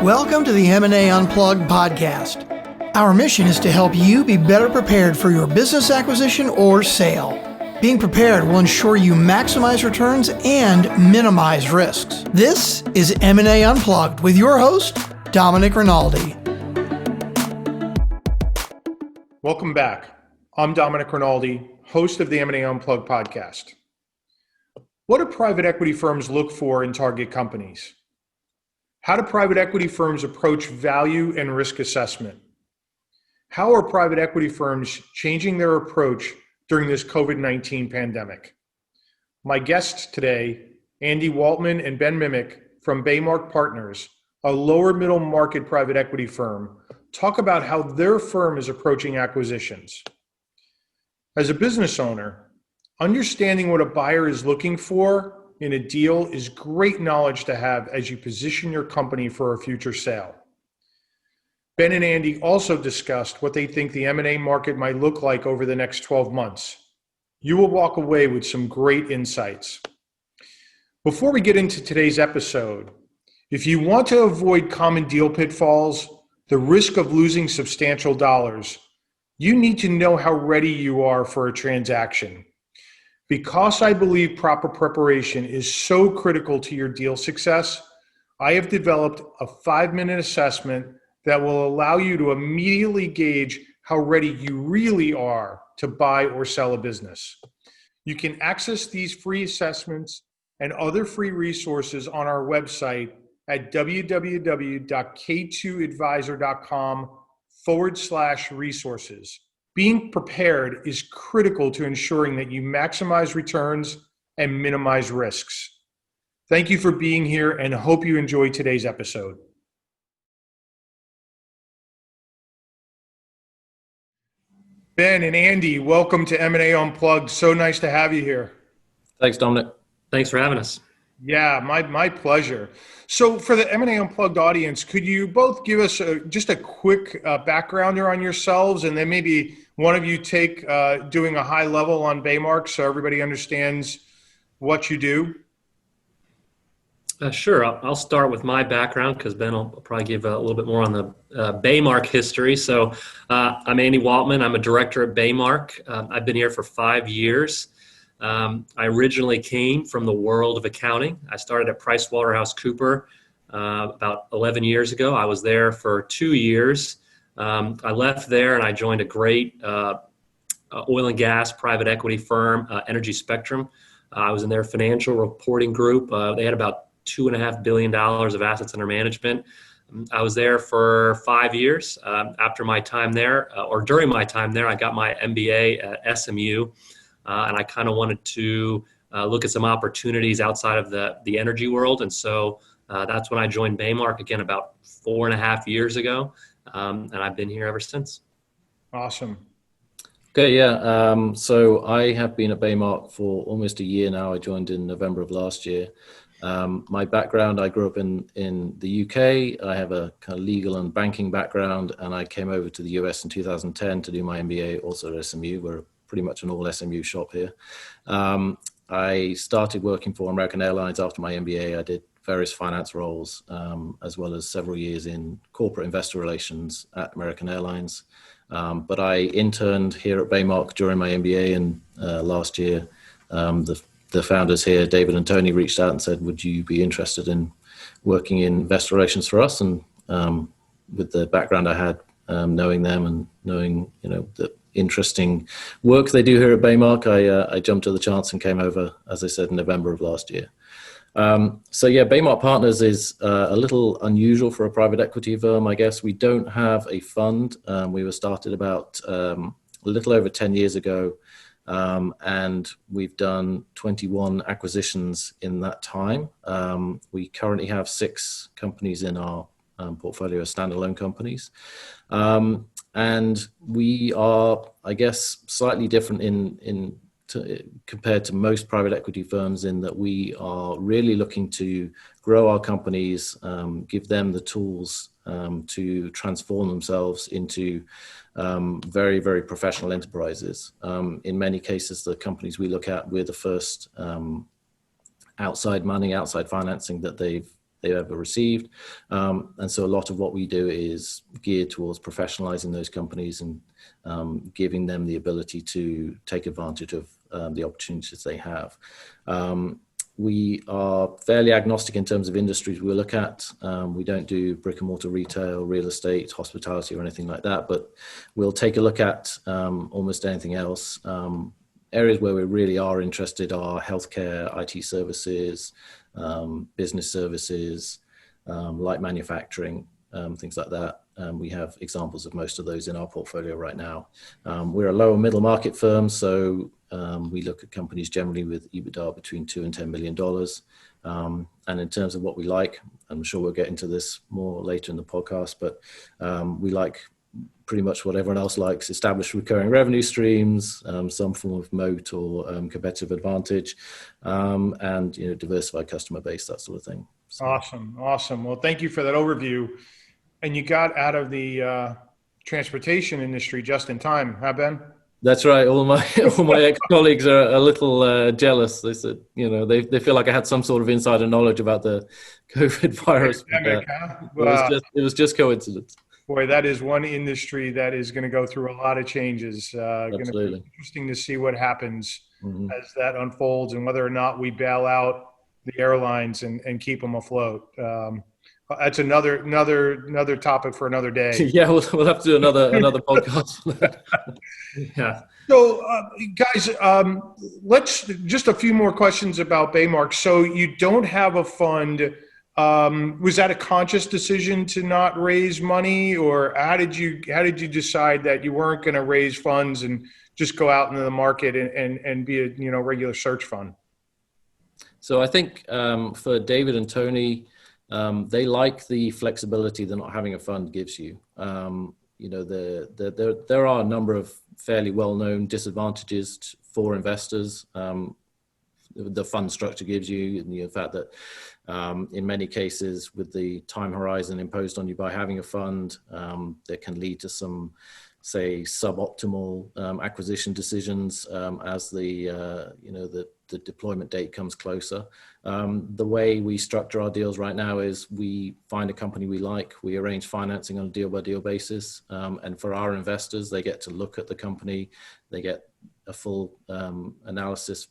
Welcome to the M&A Unplugged podcast. Our mission is to help you be better prepared for your business acquisition or sale. Being prepared will ensure you maximize returns and minimize risks. This is M&A Unplugged with your host, Dominic Rinaldi. Welcome back. I'm Dominic Rinaldi, host of the M&A Unplugged podcast. What do private equity firms look for in target companies? How do private equity firms approach value and risk assessment? How are private equity firms changing their approach during this COVID-19 pandemic? My guests today, Andy Waltman and Ben Mimic from Baymark Partners, a lower middle market private equity firm, talk about how their firm is approaching acquisitions. As a business owner, understanding what a buyer is looking for in a deal is great knowledge to have as you position your company for a future sale. Ben and Andy also discussed what they think the M&A market might look like over the next 12 months. You will walk away with some great insights. Before we get into today's episode, if you want to avoid common deal pitfalls, the risk of losing substantial dollars, you need to know how ready you are for a transaction. Because I believe proper preparation is so critical to your deal success, I have developed a 5-minute assessment that will allow you to immediately gauge how ready you really are to buy or sell a business. You can access these free assessments and other free resources on our website at www.k2advisor.com/resources. Being prepared is critical to ensuring that you maximize returns and minimize risks. Thank you for being here and hope you enjoy today's episode. Ben and Andy, welcome to M&A Unplugged. So nice to have you here. Thanks, Dominic. Thanks for having us. Yeah, my pleasure. So for the M&A Unplugged audience, could you both give us just a quick backgrounder on yourselves, and then maybe one of you take doing a high level on Baymark so everybody understands what you do? Sure. I'll start with my background because Ben will probably give a little bit more on the Baymark history. So I'm Andy Waltman. I'm a director at Baymark. I've been here for 5 years. I originally came from the world of accounting. I started at PricewaterhouseCoopers about 11 years ago. I was there for 2 years. I left there and I joined a great oil and gas private equity firm, Energy Spectrum. I was in their financial reporting group. They had about $2.5 billion of assets under management. I was there for 5 years. After my time there, or during my time there, I got my MBA at SMU. And I kind of wanted to look at some opportunities outside of the energy world. And so that's when I joined Baymark again about 4.5 years ago. And I've been here ever since. Awesome. Okay, yeah. So I have been at Baymark for almost a year now. I joined in November of last year. My background, I grew up in the UK. I have a kind of legal and banking background, and I came over to the US in 2010 to do my MBA also at SMU. We're pretty much an all SMU shop here. I started working for American Airlines after my MBA. I did various finance roles, as well as several years in corporate investor relations at American Airlines. But I interned here at Baymark during my MBA, and last year, the founders here, David and Tony, reached out and said, would you be interested in working in investor relations for us? And with the background I had, knowing them and knowing, the interesting work they do here at Baymark, I jumped at the chance and came over, as I said, in November of last year. So yeah, Baymark Partners is a little unusual for a private equity firm, I guess. We don't have a fund. We were started about a little over 10 years ago, and we've done 21 acquisitions in that time. We currently have 6 companies in our portfolio as standalone companies. And we are, I guess, slightly different compared to most private equity firms in that we are really looking to grow our companies, give them the tools to transform themselves into very, very professional enterprises. In many cases, the companies we look at, we're the first outside money, outside financing that they've they've ever received. And so a lot of what we do is geared towards professionalizing those companies and giving them the ability to take advantage of the opportunities they have. We are fairly agnostic in terms of industries we look at. We don't do brick and mortar retail, real estate, hospitality, or anything like that, but we'll take a look at almost anything else. Areas where we really are interested are healthcare, IT services, business services, light manufacturing, things like that. We have examples of most of those in our portfolio right now. We're a lower middle market firm, so we look at companies generally with EBITDA between $2 and $10 million. And in terms of what we like, I'm sure we'll get into this more later in the podcast, but we like pretty much what everyone else likes: established recurring revenue streams, some form of moat or competitive advantage, and diversified customer base, that sort of thing. So. Awesome. Well, thank you for that overview. And you got out of the transportation industry just in time, huh, Ben? That's right. All my ex-colleagues are a little jealous. They said, they feel like I had some sort of insider knowledge about the COVID virus. Pandemic, huh? It was just coincidence. Boy, that is one industry that is going to go through a lot of changes. Absolutely. Going to be interesting to see what happens as that unfolds and whether or not we bail out the airlines and keep them afloat. That's another topic for another day. Yeah, we'll have to do another podcast. Yeah. So, guys, let's just a few more questions about Baymark. So, you don't have a fund. Was that a conscious decision to not raise money, or how did you decide that you weren't going to raise funds and just go out into the market and be a regular search fund? So, I think for David and Tony, they like the flexibility that not having a fund gives you. There are a number of fairly well-known disadvantages for investors. The fund structure gives you, and the fact that in many cases with the time horizon imposed on you by having a fund, that can lead to some, say, suboptimal acquisition decisions as the deployment date comes closer. The way we structure our deals right now is we find a company we like, we arrange financing on a deal-by-deal basis, and for our investors, they get to look at the company, they get a full analysis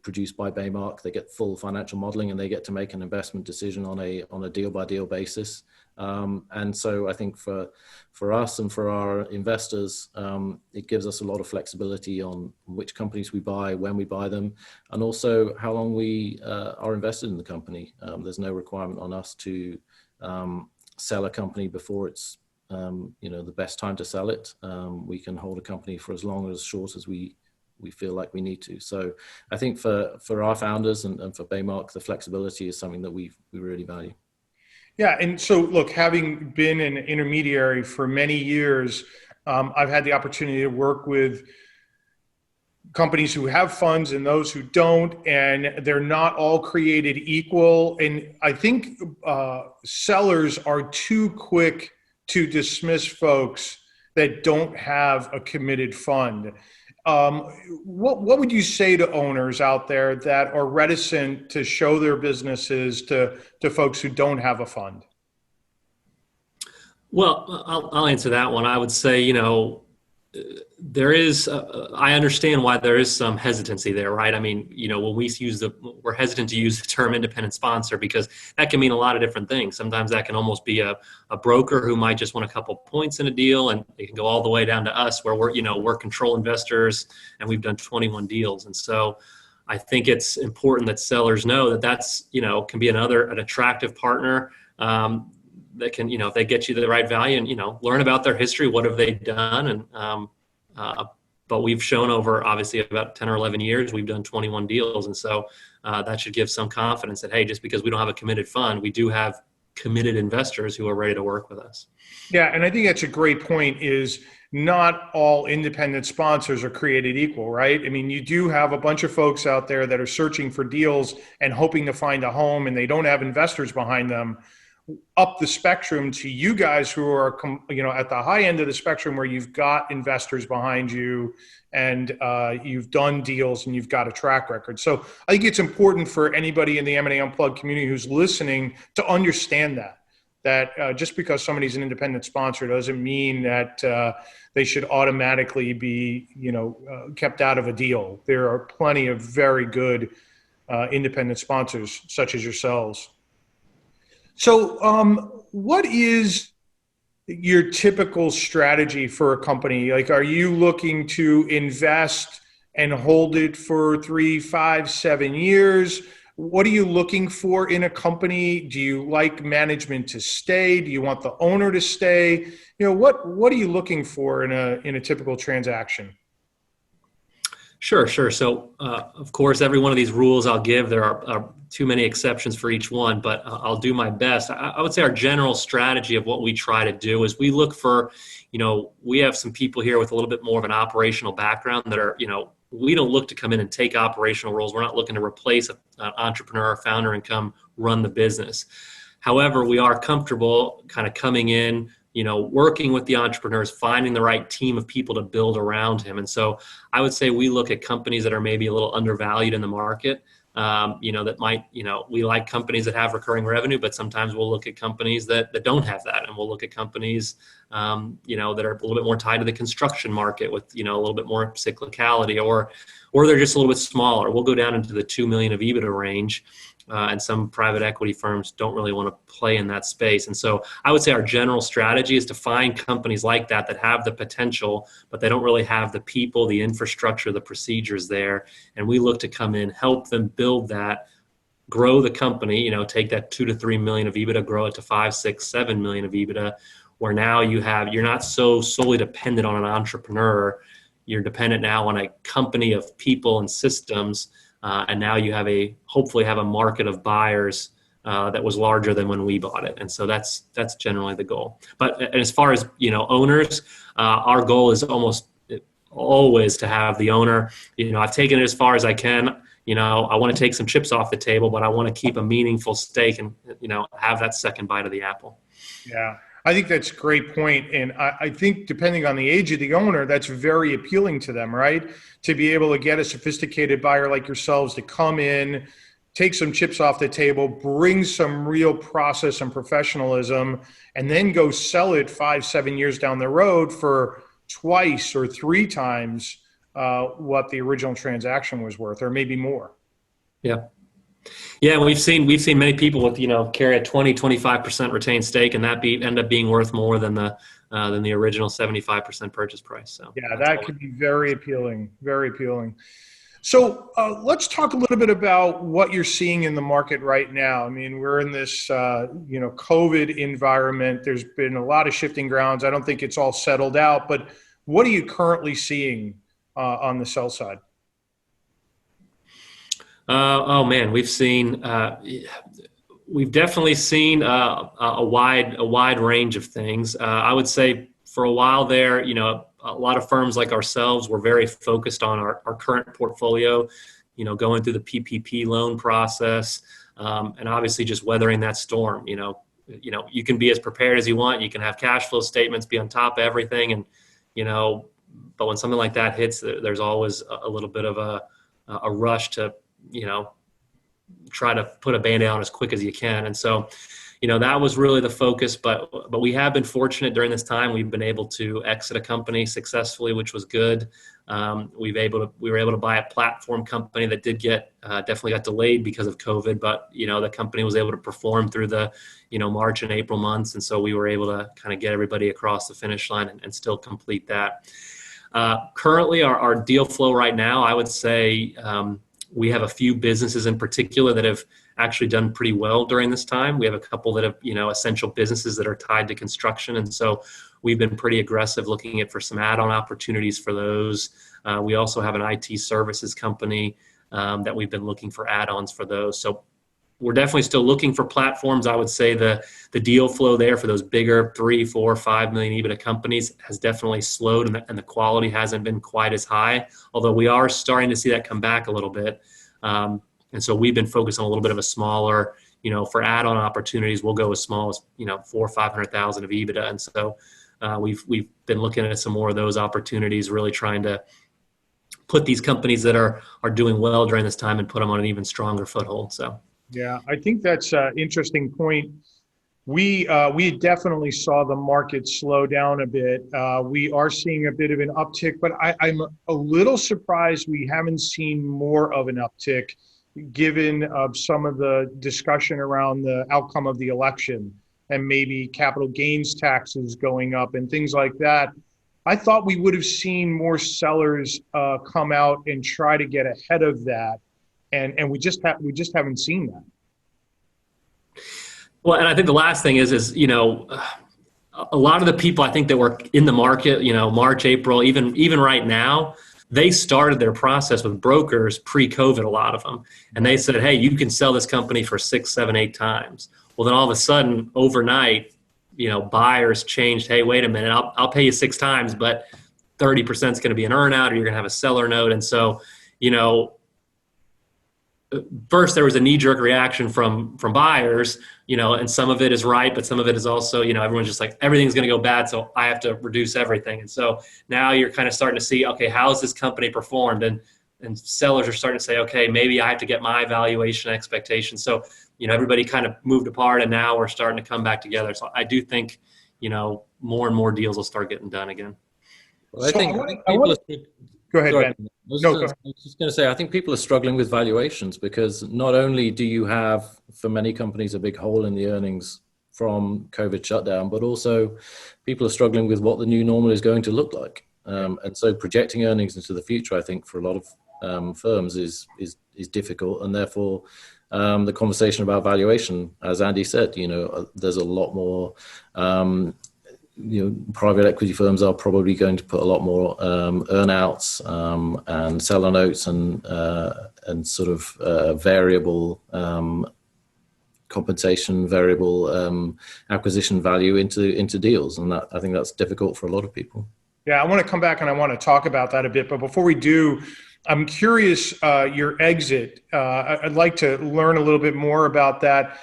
produced by Baymark, they get full financial modeling, and they get to make an investment decision on a deal-by-deal basis. And so I think for us and for our investors, it gives us a lot of flexibility on which companies we buy, when we buy them, and also how long we are invested in the company. There's no requirement on us to sell a company before it's the best time to sell it. We can hold a company for as long or as short as we feel like we need to. So I think for our founders and for Baymark, the flexibility is something that we really value. Yeah, and so look, having been an intermediary for many years, I've had the opportunity to work with companies who have funds and those who don't, and they're not all created equal. And I think sellers are too quick to dismiss folks that don't have a committed fund. What would you say to owners out there that are reticent to show their businesses to folks who don't have a fund? Well, I'll answer that one. I would say, there is, I understand why there is some hesitancy there, right? I mean, when we're hesitant to use the term independent sponsor because that can mean a lot of different things. Sometimes that can almost be a broker who might just want a couple points in a deal, and it can go all the way down to us where we're control investors and we've done 21 deals. And so I think it's important that sellers know that's, can be an attractive partner that can, if they get you the right value and, learn about their history, what have they done? And, but we've shown over obviously about 10 or 11 years, we've done 21 deals. And so that should give some confidence that, hey, just because we don't have a committed fund, we do have committed investors who are ready to work with us. Yeah. And I think that's a great point, is not all independent sponsors are created equal, right? I mean, you do have a bunch of folks out there that are searching for deals and hoping to find a home, and they don't have investors behind them. up the spectrum to you guys who are, at the high end of the spectrum where you've got investors behind you and you've done deals and you've got a track record. So I think it's important for anybody in the M&A Unplugged community who's listening to understand that just because somebody's an independent sponsor doesn't mean that they should automatically be, kept out of a deal. There are plenty of very good independent sponsors such as yourselves. So what is your typical strategy for a company? Like, are you looking to invest and hold it for 3, 5, 7 years? What are you looking for in a company? Do you like management to stay? Do you want the owner to stay? What are you looking for in a typical transaction? Sure. So, of course, every one of these rules I'll give, there are too many exceptions for each one, but I'll do my best. I would say our general strategy of what we try to do is we look for, we have some people here with a little bit more of an operational background that are, we don't look to come in and take operational roles. We're not looking to replace an entrepreneur or founder and come run the business. However, we are comfortable kind of coming in, working with the entrepreneurs, finding the right team of people to build around him. And so I would say we look at companies that are maybe a little undervalued in the market, that might, we like companies that have recurring revenue, but sometimes we'll look at companies that don't have that. And we'll look at companies, that are a little bit more tied to the construction market with, a little bit more cyclicality, or they're just a little bit smaller. We'll go down into the 2 million of EBITDA range. And some private equity firms don't really want to play in that space. And so I would say our general strategy is to find companies like that have the potential, but they don't really have the people, the infrastructure, the procedures there. And we look to come in, help them build that, grow the company, take that 2 to 3 million of EBITDA, grow it to 5, 6, 7 million of EBITDA, where now you're not so solely dependent on an entrepreneur. You're dependent now on a company of people and systems. And now you hopefully have a market of buyers that was larger than when we bought it. And so that's generally the goal. But as far as, owners, our goal is almost always to have the owner. I've taken it as far as I can. I want to take some chips off the table, but I want to keep a meaningful stake and, have that second bite of the apple. Yeah. I think that's a great point. And I think depending on the age of the owner, that's very appealing to them, right? To be able to get a sophisticated buyer like yourselves to come in, take some chips off the table, bring some real process and professionalism, and then go sell it 5, 7 years down the road for twice or 3 times what the original transaction was worth, or maybe more. Yeah. Yeah, we've seen many people with carry a 20-25% retained stake, and that end up being worth more than the original 75% purchase price. So yeah, that could be very appealing, very appealing. So let's talk a little bit about what you're seeing in the market right now. I mean, we're in this COVID environment. There's been a lot of shifting grounds. I don't think it's all settled out, but what are you currently seeing on the sell side? Oh man, we've definitely seen a wide range of things. I would say for a while there, a lot of firms like ourselves were very focused on our current portfolio, going through the PPP loan process, and obviously just weathering that storm. You can be as prepared as you want. You can have cash flow statements, be on top of everything, and but when something like that hits, there's always a little bit of a rush to try to put a Band-Aid on as quick as you can. And so, that was really the focus, but we have been fortunate during this time. We've been able to exit a company successfully, which was good. We were able to buy a platform company that did definitely got delayed because of COVID, but, the company was able to perform through the, March and April months. And so we were able to kind of get everybody across the finish line and still complete that. Currently our deal flow right now, I would say, we have a few businesses in particular that have actually done pretty well during this time. We have a couple that have, essential businesses that are tied to construction. And so we've been pretty aggressive looking for some add-on opportunities for those. We also have an IT services company that we've been looking for add-ons for those. So we're definitely still looking for platforms. I would say the deal flow there for those bigger 3, 4, 5 million EBITDA companies has definitely slowed, and the quality hasn't been quite as high, although we are starting to see that come back a little bit. And so we've been focused on a little bit of a smaller, for add-on opportunities, we'll go as small as, 400 or 500,000 of EBITDA. And so we've been looking at some more of those opportunities, really trying to put these companies that are doing well during this time and put them on an even stronger foothold. So, yeah, I think that's an interesting point. We definitely saw the market slow down a bit. We are seeing a bit of an uptick, but I'm a little surprised we haven't seen more of an uptick, given some of the discussion around the outcome of the election and maybe capital gains taxes going up and things like that. I thought we would have seen more sellers come out and try to get ahead of that, and we just haven't seen that. Well, and I think the last thing is a lot of the people I think that were in the market, March, April, even right now, they started their process with brokers pre-COVID, a lot of them. And they said, hey, you can sell this company for 6, 7, 8 times. Well, then all of a sudden, overnight, buyers changed. Hey, wait a minute, I'll pay you 6 times, but 30% is going to be an earnout, or you're going to have a seller note. And so, first there was a knee-jerk reaction from buyers, and some of it is right, but some of it is also, everyone's just like, everything's going to go bad, so I have to reduce everything. And so now you're kind of starting to see, okay, how's this company performed? And sellers are starting to say, okay, maybe I have to get my valuation expectations. So, everybody kind of moved apart, and now we're starting to come back together. So I do think, more and more deals will start getting done again. Well, I think people Go ahead, Ben. I was just going to say, I think people are struggling with valuations, because not only do you have, for many companies, a big hole in the earnings from COVID shutdown, but also people are struggling with what the new normal is going to look like. And so projecting earnings into the future, I think, for a lot of firms is difficult. And therefore, the conversation about valuation, as Andy said, there's a lot more private equity firms are probably going to put a lot more earnouts and seller notes and sort of variable compensation, variable acquisition value into deals, and I think that's difficult for a lot of people. Yeah, I want to come back and I want to talk about that a bit, but before we do, I'm curious your exit. I'd like to learn a little bit more about that.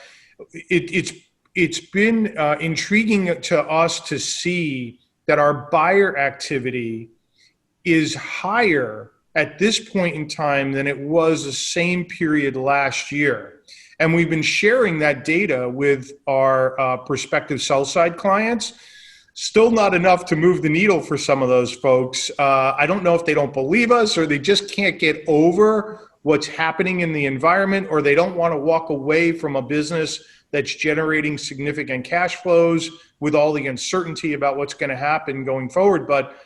It's been intriguing to us to see that our buyer activity is higher at this point in time than it was the same period last year. And we've been sharing that data with our prospective sell-side clients. Still not enough to move the needle for some of those folks. I don't know if they don't believe us, or they just can't get over what's happening in the environment, or they don't want to walk away from a business that's generating significant cash flows with all the uncertainty about what's going to happen going forward. But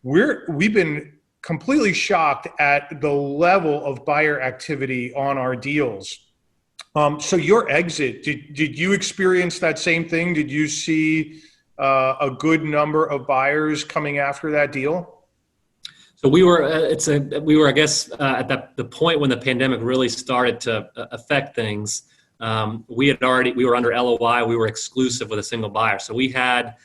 we've been completely shocked at the level of buyer activity on our deals. So your exit, did you experience that same thing? Did you see a good number of buyers coming after that deal? So we were, I guess, at the point when the pandemic really started to affect things. We were under LOI. We were exclusive with a single buyer. So we had,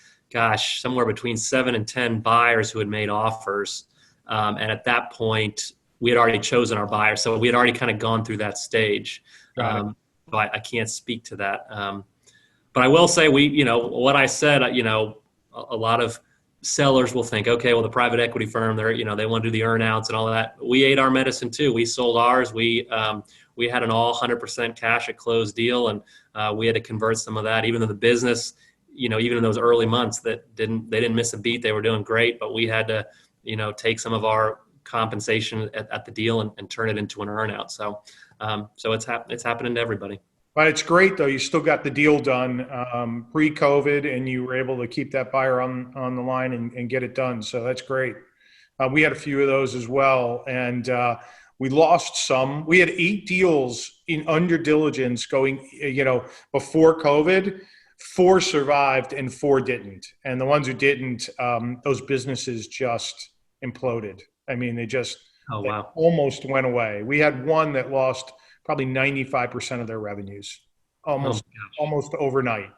somewhere between 7 and 10 buyers who had made offers. And at that point, we had already chosen our buyer. So we had already kind of gone through that stage. So I can't speak to that. But I will say what I said, a lot of sellers will think, okay, well, the private equity firm, they want to do the earnouts and all that. We ate our medicine too. We sold ours. We had an all 100% cash at close deal, and we had to convert some of that. Even though the business, even in those early months, they didn't miss a beat. They were doing great, but we had to, take some of our compensation at the deal and turn it into an earnout. So it's happening to everybody. But it's great though. You still got the deal done pre-COVID, and you were able to keep that buyer on the line and get it done. So that's great. We had a few of those as well, and we lost some. We had 8 deals under diligence going, before COVID. 4 survived and 4 didn't. And the ones who didn't, those businesses just imploded. I mean, they almost went away. We had one that lost probably 95% of their revenues, almost overnight.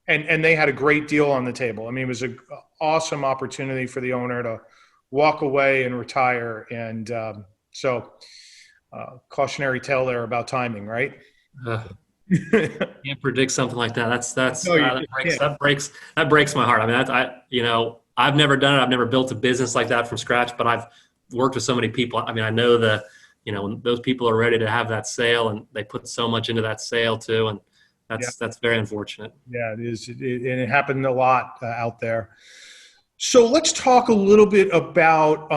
And they had a great deal on the table. I mean, it was an awesome opportunity for the owner to walk away and retire. And so cautionary tale there about timing, right? Can't predict something like that. No, That breaks my heart. I mean, I've never done it. I've never built a business like that from scratch, but I've worked with so many people. I mean, I know when those people are ready to have that sale and they put so much into that sale too. And that's very unfortunate. Yeah, it is. And it happened a lot out there. So let's talk a little bit about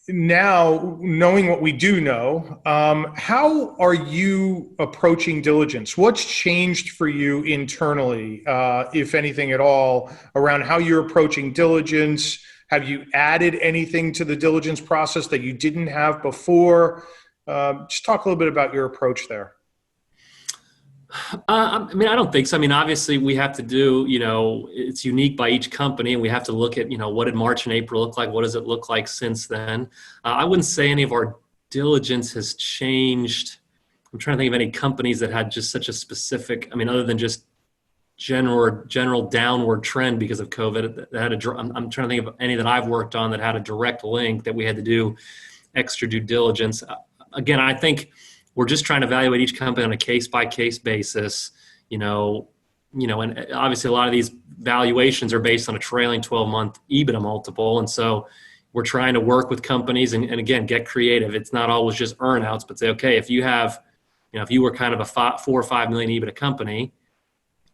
now, knowing what we do know, how are you approaching diligence? What's changed for you internally, if anything at all, around how you're approaching diligence? Have you added anything to the diligence process that you didn't have before? Just talk a little bit about your approach there. I mean, I don't think so. I mean, obviously we have to do, it's unique by each company, and we have to look at, what did March and April look like? What does it look like since then? I wouldn't say any of our diligence has changed. I'm trying to think of any companies that had just such a specific, I mean, other than just general downward trend because of COVID. I'm trying to think of any that I've worked on that had a direct link that we had to do extra due diligence. Again, I think we're just trying to evaluate each company on a case-by-case basis, and obviously a lot of these valuations are based on a trailing 12-month EBITDA multiple. And so we're trying to work with companies and again, get creative. It's not always just earnouts, but say, okay, if you have, if you were kind of a 4 or 5 million EBITDA company,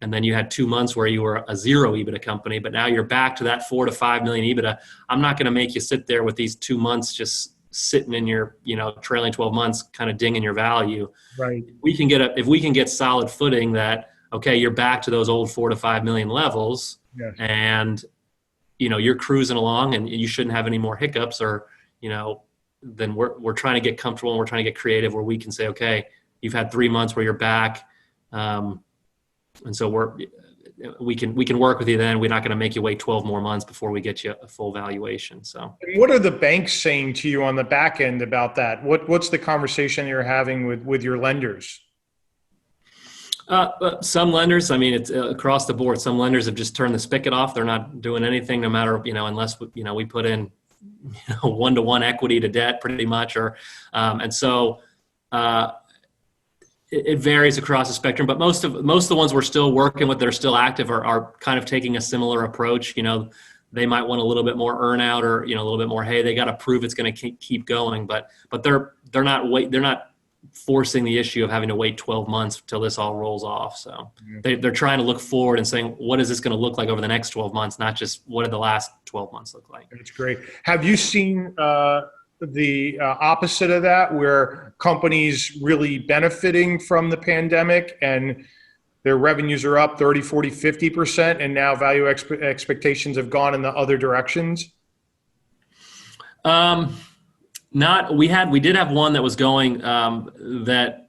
and then you had 2 months where you were a 0 EBITDA company, but now you're back to that 4 to 5 million EBITDA, I'm not going to make you sit there with these 2 months just sitting in your, trailing 12 months, kind of dinging your value. Right. If we can get solid footing that, okay, you're back to those old 4 to 5 million levels, yes, and, you're cruising along and you shouldn't have any more hiccups, or, then we're trying to get comfortable and we're trying to get creative where we can say, okay, you've had 3 months where you're back. And so we can work with you then. We're not going to make you wait 12 more months before we get you a full valuation. So what are the banks saying to you on the back end about that? What's the conversation you're having with your lenders? Some lenders, I mean, it's across the board. Some lenders have just turned the spigot off. They're not doing anything, no matter, unless, we put in, 1-to-1 equity to debt pretty much, and so, it varies across the spectrum, but most of the ones we're still working with that are still active are kind of taking a similar approach. They might want a little bit more earn out, or, a little bit more, hey, they got to prove it's going to keep going, but they're not forcing the issue of having to wait 12 months till this all rolls off. So they're trying to look forward and saying, what is this going to look like over the next 12 months? Not just what did the last 12 months look like? That's great. Have you seen, the opposite of that, where companies really benefiting from the pandemic and their revenues are up 30, 40, 50%, and now value expectations have gone in the other directions? We did have one that was going, that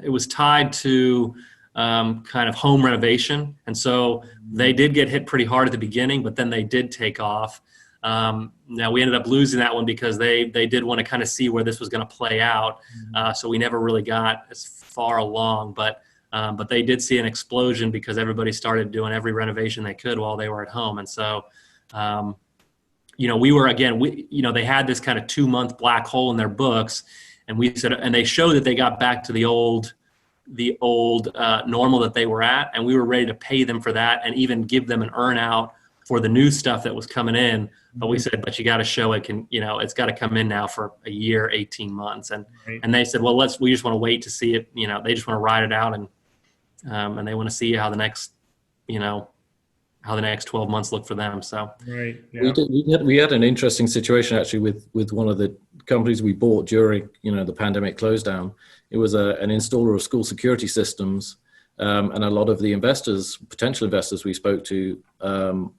it was tied to kind of home renovation. And so they did get hit pretty hard at the beginning, but then they did take off. Now we ended up losing that one because they did want to kind of see where this was going to play out. So we never really got as far along, but they did see an explosion because everybody started doing every renovation they could while they were at home. And so, they had this kind of 2-month black hole in their books, and we said, and they showed that they got back to the old normal that they were at. And we were ready to pay them for that and even give them an earn out for the new stuff that was coming in. But we said, but you got to show it can, it's got to come in now for a year, 18 months. And, right. And they said, well, we just want to wait to see it. They just want to ride it out, and they want to see how the next 12 months look for them. So right. Yeah. We had an interesting situation actually with one of the companies we bought during, the pandemic close down. It was an installer of school security systems. And a lot of the potential investors we spoke to,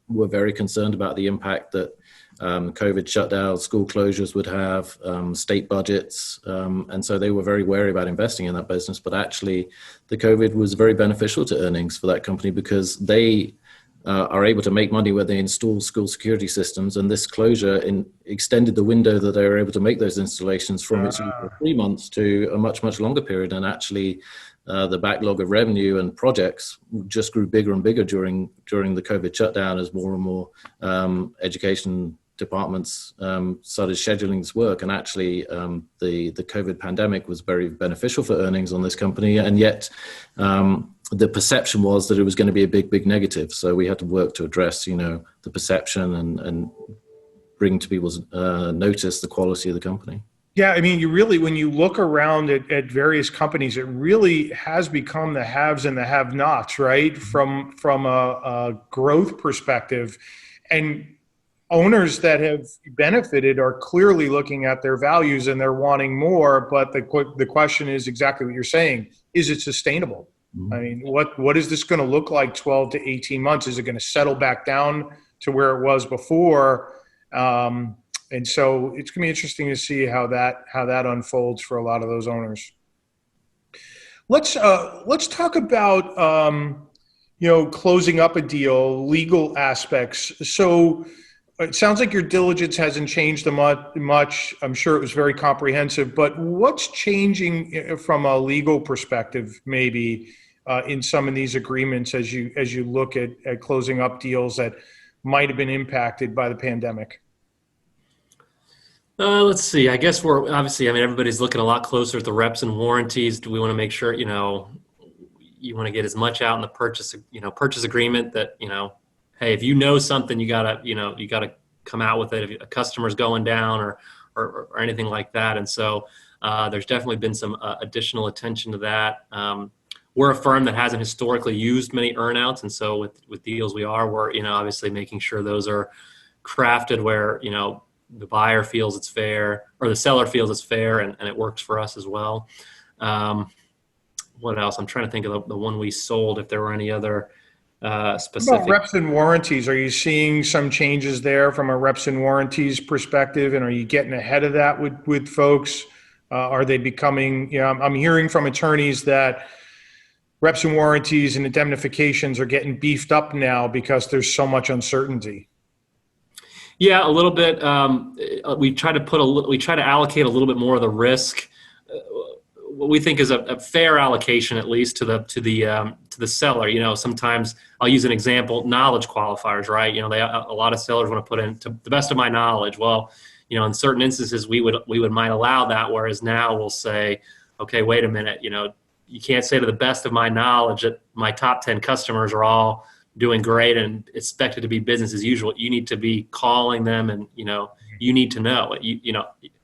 were very concerned about the impact that COVID shutdown, school closures would have, state budgets. And so they were very wary about investing in that business. But actually, the COVID was very beneficial to earnings for that company because they are able to make money when they install school security systems. And this closure extended the window that they were able to make those installations from its 3 months to a much, much longer period. And actually, the backlog of revenue and projects just grew bigger and bigger during the COVID shutdown as more and more education departments started scheduling this work, and actually the COVID pandemic was very beneficial for earnings on this company, and yet the perception was that it was going to be a big negative. So we had to work to address, the perception and bring to people's notice the quality of the company. Yeah, I mean, when you look around at various companies, it really has become the haves and the have-nots, right? From a growth perspective, and owners that have benefited are clearly looking at their values and they're wanting more. But the question is exactly what you're saying: is it sustainable? I mean, what is this going to look like 12 to 18 months? Is it going to settle back down to where it was before? And so it's going to be interesting to see how that unfolds for a lot of those owners. Let's talk about closing up a deal, legal aspects. So it sounds like your diligence hasn't changed much. I'm sure it was very comprehensive, but what's changing from a legal perspective, maybe in some of these agreements as you look at closing up deals that might have been impacted by the pandemic? Let's see. I guess everybody's looking a lot closer at the reps and warranties. Do we want to make sure, you want to get as much out in the purchase agreement that, hey, if you know something, you gotta come out with it if a customer's going down or anything like that. And so there's definitely been some additional attention to that. We're a firm that hasn't historically used many earnouts. And so with deals we're obviously making sure those are crafted where, the buyer feels it's fair or the seller feels it's fair and it works for us as well. What else? I'm trying to think of the one we sold, if there were any other specific. About reps and warranties, are you seeing some changes there from a reps and warranties perspective? And are you getting ahead of that with folks? Are they becoming, I'm hearing from attorneys that reps and warranties and indemnifications are getting beefed up now because there's so much uncertainty. Yeah, a little bit. We try to allocate a little bit more of the risk. What we think is a fair allocation, at least to the seller. Sometimes I'll use an example: knowledge qualifiers, right? A lot of sellers want to put in, to the best of my knowledge. Well, in certain instances we might allow that, whereas now we'll say, okay, wait a minute. You can't say to the best of my knowledge that my top 10 customers are all doing great and expected to be business as usual. You need to be calling them, and you need to know.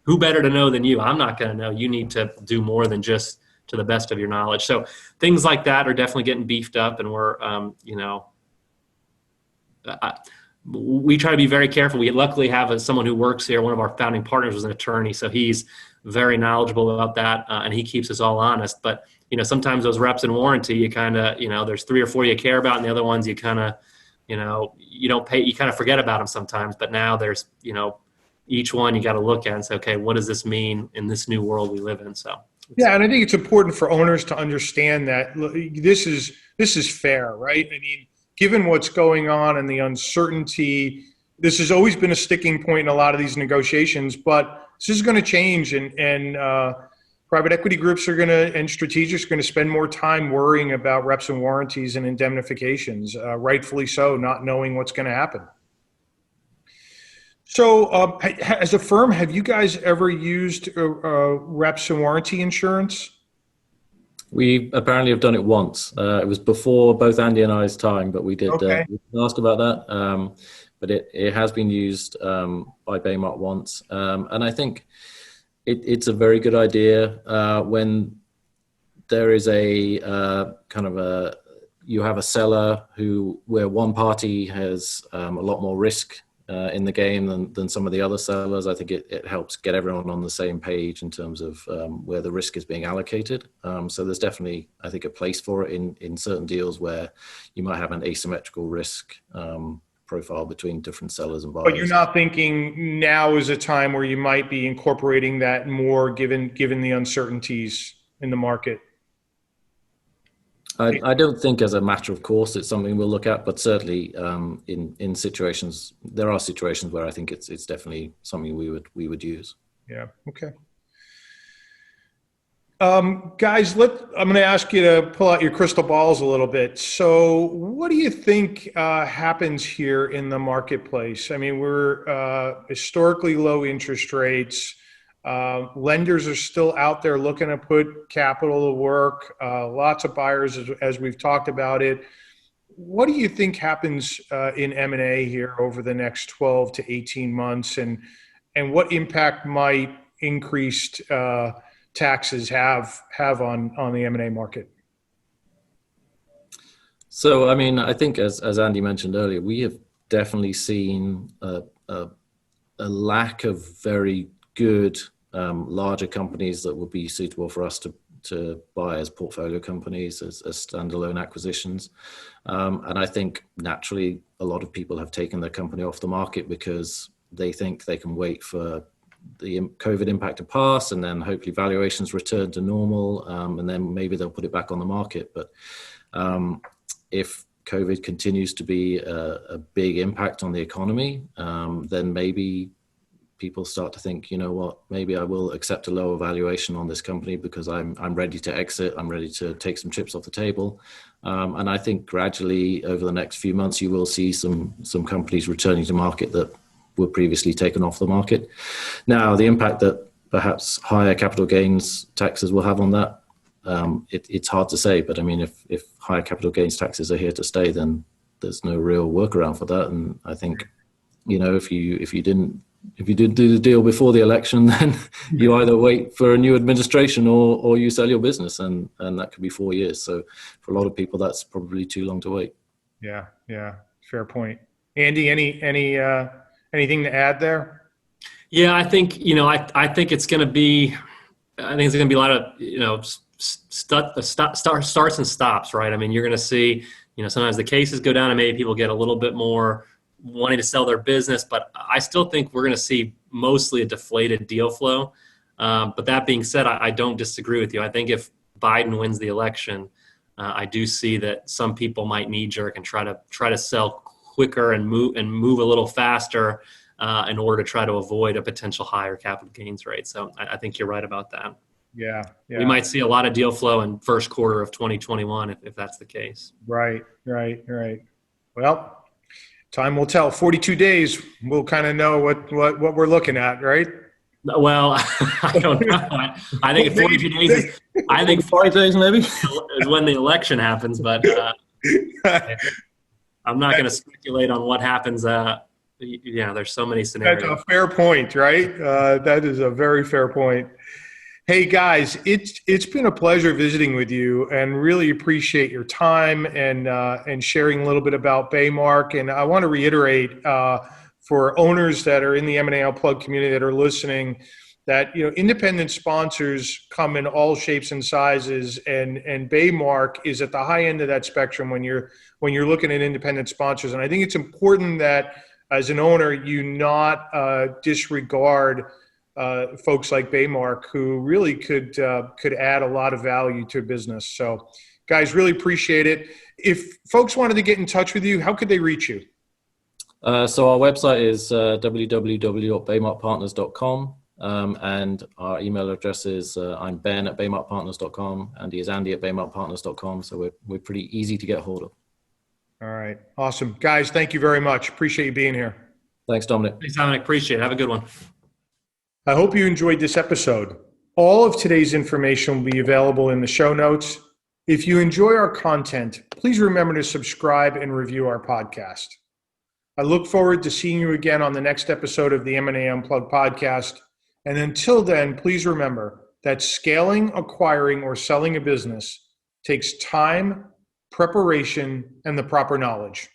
Who better to know than you? I'm not going to know. You need to do more than just to the best of your knowledge. So things like that are definitely getting beefed up, and we're we try to be very careful. We luckily have someone who works here. One of our founding partners was an attorney, so he's very knowledgeable about that, and he keeps us all honest. But sometimes those reps and warranty, you kind of, there's 3 or 4 you care about, and the other ones you kind of, you don't pay, you kind of forget about them sometimes. But now there's, each one you got to look at and say, okay, what does this mean in this new world we live in? So yeah, and I think it's important for owners to understand that this is fair, right? I mean, given what's going on and the uncertainty, this has always been a sticking point in a lot of these negotiations, but this is going to change, and private equity groups and strategics are going to spend more time worrying about reps and warranties and indemnifications, rightfully so, not knowing what's going to happen. So as a firm, have you guys ever used reps and warranty insurance? We apparently have done it once. It was before both Andy and I's time, but we did ask about that. But it has been used by Baymark once. And I think it's a very good idea when there is a you have a seller where one party has a lot more risk in the game than some of the other sellers. I think it helps get everyone on the same page in terms of where the risk is being allocated. So there's definitely, I think, a place for it in certain deals where you might have an asymmetrical risk profile between different sellers and buyers. But you're not thinking now is a time where you might be incorporating that more given the uncertainties in the market? I don't think as a matter of course it's something we'll look at, but certainly in situations, there are situations where I think it's definitely something we would use. Yeah. Okay. Guys, I'm going to ask you to pull out your crystal balls a little bit. So what do you think happens here in the marketplace? I mean, we're historically low interest rates. Lenders are still out there looking to put capital to work. Lots of buyers, as we've talked about it. What do you think happens in M&A here over the next 12 to 18 months? And what impact might increased taxes have on the M&A market? So, I mean, I think as Andy mentioned earlier, we have definitely seen a lack of very good larger companies that would be suitable for us to buy as portfolio companies, as standalone acquisitions. And I think naturally a lot of people have taken their company off the market because they think they can wait for the COVID impact to pass and then hopefully valuations return to normal, and then maybe they'll put it back on the market. But if COVID continues to be a big impact on the economy, then maybe people start to think, you know what, maybe I will accept a lower valuation on this company because I'm ready to exit. I'm ready to take some chips off the table. And I think gradually over the next few months, you will see some companies returning to market that were previously taken off the market. Now, the impact that perhaps higher capital gains taxes will have on that, it's hard to say. But I mean, if higher capital gains taxes are here to stay, then there's no real workaround for that. And I think, you know, if you didn't do the deal before the election, then you either wait for a new administration or you sell your business, and that could be 4 years. So for a lot of people, that's probably too long to wait. Yeah, fair point. Andy, anything to add there? Yeah, I think, I think it's going to be a lot of, starts and stops, right? I mean, you're going to see, sometimes the cases go down and maybe people get a little bit more wanting to sell their business, but I still think we're going to see mostly a deflated deal flow. But that being said, I don't disagree with you. I think if Biden wins the election, I do see that some people might knee jerk and try to sell quicker and move a little faster in order to try to avoid a potential higher capital gains rate. So I think you're right about that. Yeah. We might see a lot of deal flow in first quarter of 2021 if that's the case. Right. Well, time will tell. 42 days, we'll kind of know what we're looking at, right? Well, I don't know. I think 42 days is, I think 5 days maybe is when the election happens, but I'm not going to speculate on what happens. There's so many scenarios. That's a fair point, right? That is a very fair point. Hey guys, it's been a pleasure visiting with you, and really appreciate your time and sharing a little bit about Baymark. And I want to reiterate for owners that are in the M&A Unplugged community that are listening, that independent sponsors come in all shapes and sizes, and Baymark is at the high end of that spectrum when you're looking at independent sponsors. And I think it's important that as an owner, you not disregard folks like Baymark, who really could add a lot of value to a business. So, guys, really appreciate it. If folks wanted to get in touch with you, how could they reach you? So our website is www.baymarkpartners.com, and our email address is I'm Ben at baymarkpartners.com. Andy is Andy at baymarkpartners.com. So we're pretty easy to get hold of. All right. Awesome. Guys, thank you very much. Appreciate you being here. Thanks, Dominic. Thanks, Dominic. Appreciate it. Have a good one. I hope you enjoyed this episode. All of today's information will be available in the show notes. If you enjoy our content, please remember to subscribe and review our podcast. I look forward to seeing you again on the next episode of the M&A Unplugged podcast. And until then, please remember that scaling, acquiring, or selling a business takes time, preparation, and the proper knowledge.